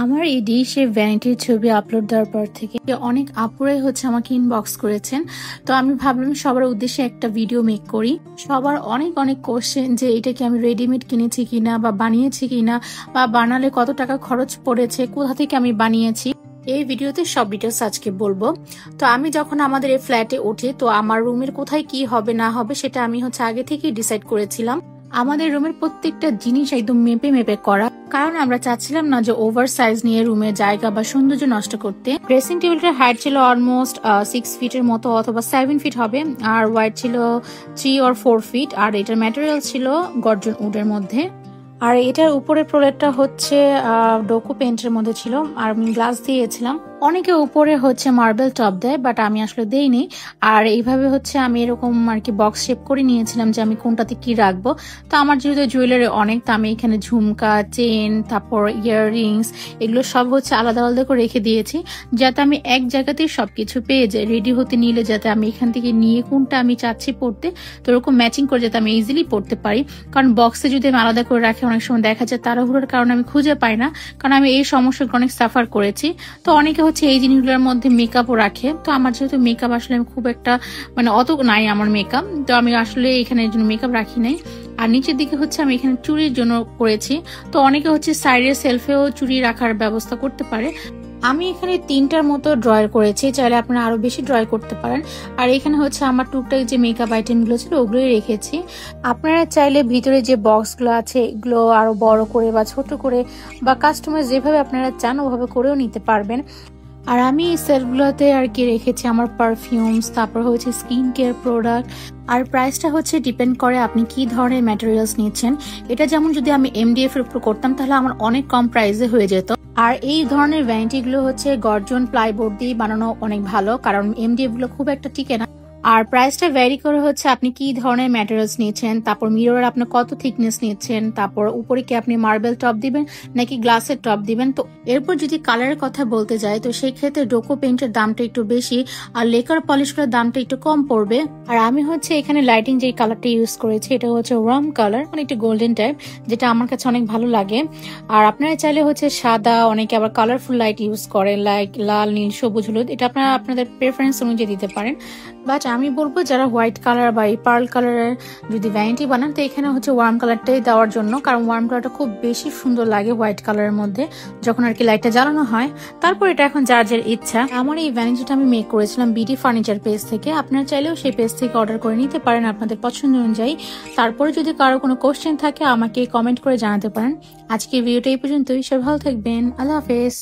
আমার এই ডিশে ভ্যানিটির ছবি আপলোড দেওয়ার পর থেকে অনেক আপুরাই আমাকে ইনবক্স করেছেন। তো আমি ভাবলাম সবার উদ্দেশ্যে একটা ভিডিও মেক করি। সবার অনেক অনেক কোশ্চেন যে এটা কি আমি রেডিমেড কিনেছি কিনা বা বানিয়েছি কিনা, বা বানালে কত টাকা খরচ পড়েছে, কোথা থেকে আমি বানিয়েছি। এই ভিডিওতে সব ডিটেলস আজকে বলবো। তো আমি যখন আমাদের এই ফ্ল্যাটে উঠি, তো আমার রুমের কোথায় কি হবে না হবে সেটা আমি আগে থেকেই ডিসাইড করেছিলাম। আমাদের রুমের প্রত্যেকটা জিনিস একদম মেপে মেপে করা, কারণ আমরা চাচ্ছিলাম না যে ওভার সাইজ নিয়ে রুমের জায়গা বা সৌন্দর্য নষ্ট করতে। ড্রেসিং টেবিলটার হাইট ছিল অলমোস্ট 6 ফিটের মতো অথবা 7 ফিট হবে, আর ওয়াইড ছিল 3 or 4 ফিট, আর এটার ম্যাটেরিয়াল ছিল গর্জন উডের মধ্যে। আর এটার উপরের প্রলেটটা ডোকো পেন্টের মধ্যে ছিল, আর আমি গ্লাস দিয়েছিলাম। অনেকে উপরে মার্বেল টপ দেয়, বাট আমি আসলে দেইনি। আর এইভাবে আমি এরকম আর কি বক্স শেপ করে নিয়েছিলাম যে আমি কোনটাতে কি রাখবো। তো আমার যেহেতু জুয়েলারি অনেক, তো আমি এখানে ঝুমকা, চেন, তারপর ইয়াররিংস, এগুলো সব আলাদা আলাদা করে রেখে দিয়েছি, যাতে আমি এক জায়গাতেই সবকিছু পেয়ে যাই। রেডি হতে নিলে যাতে আমি এখান থেকে নিয়ে কোনটা আমি চাচ্ছি পড়তে, তো ওরকম ম্যাচিং করে যাতে আমি ইজিলি পড়তে পারি। কারণ বক্সে যদি আমি আলাদা করে রাখি, অনেক সময় দেখা যায় তাড়াহুড়োর কারণে আমি খুঁজে পাই না, কারণ আমি এই সমস্যাগুলো অনেক সাফার করেছি। তো অনেকে এই জিনিসগুলোর মধ্যে মেকআপও রাখে। তো আমার যেহেতু মেকআপ আসলে আমি খুব একটা অত নাই আমার মেকআপ, তো আমি আসলে এখানে এর জন্য মেকআপ রাখি নাই। আর নিচের দিকে আমি এখানে চুড়ির জন্য করেছি। তো অনেকে সাইডের সেলফেও চুড়ি রাখার ব্যবস্থা করতে পারে। আমি এখানে 3টার মতো ড্রয়ার করেছি, চাইলে আপনারা আরো বেশি ড্রয়ার করতে পারেন। আর এখানে আমার টুকটাক যে মেকআপ আইটেম গুলো ছিল ওগুলোই রেখেছি। আপনারা চাইলে ভিতরে যে বক্স গুলো আছে এগুলো আরো বড় করে বা ছোট করে বা কাস্টমাইজ যেভাবে আপনারা চান ওভাবে করেও নিতে পারবেন। আর আমি এই সেলফগুলোতে আর কি রেখেছি আমার পারফিউমস, তারপর স্কিন কেয়ার প্রোডাক্ট। আর প্রাইসটা ডিপেন্ড করে আপনি কি ধরনের ম্যাটেরিয়ালস নিচ্ছেন। এটা যেমন যদি আমি এমডিএফ এর উপর করতাম তাহলে আমার অনেক কম প্রাইসে হয়ে যেত। আর এই ধরনের ভ্যানিটি গুলো গর্জন প্লাইবোর্ড দিয়ে বানানো অনেক ভালো, কারণ এমডিএফ গুলো খুব একটা টিকে না। আর প্রাইসটা ভ্যারি করে আপনি কি ধরনের ম্যাটেরিয়ালস নিচ্ছেন, তারপর মিরর আপনি কত থিকনেস নিচ্ছেন, তারপর উপরে কি আপনি মার্বেল টপ দিবেন নাকি গ্লাসের টপ দিবেন। তো এরপর যদি কালারের কথা বলতে যাই, তো সেই ক্ষেত্রে ডোকো পেইন্টের দামটা একটু বেশি আর লেকার পলিশ করার দামটা একটু কম পড়বে। আর আমি এখানে লাইটিং যে কালারটা ইউজ করেছি এটা ওয়ার্ম কালার, একটু গোল্ডেন টাইপ, যেটা আমার কাছে অনেক ভালো লাগে। আর আপনারা চাইলে সাদা, অনেকে আবার কালারফুল লাইট ইউজ করে, লাইক লাল, নীল, সবুজ, হলুদ, এটা আপনারা আপনাদের প্রেফারেন্স অনুযায়ী দিতে পারেন। বাট আমি বলবো যারা হোয়াইট কালার বা এই পার্ল কালারের যদি ভ্যানিটি বানান, তো এখানে ওয়ার্ম কালারটাই দেওয়ার জন্য, কারণ ওয়ার্ম কালারটা খুব বেশি সুন্দর লাগে হোয়াইট কালারের মধ্যে যখন আর কি লাইটটা জ্বালানো হয়। তারপর এটা এখন যার যার ইচ্ছা। আমার এই ভ্যানিটিটা আমি মেক করেছিলাম বিডি ফার্নিচার পেজ থেকে, আপনারা চাইলেও সেই পেজ থেকে অর্ডার করে নিতে পারেন আপনাদের পছন্দ অনুযায়ী। তারপরে যদি কারো কোনো কোশ্চেন থাকে আমাকে কমেন্ট করে জানাতে পারেন। আজকের ভিডিওটা এই পর্যন্তই, সবাই ভালো থাকবেন, আল্লাহ হাফেজ।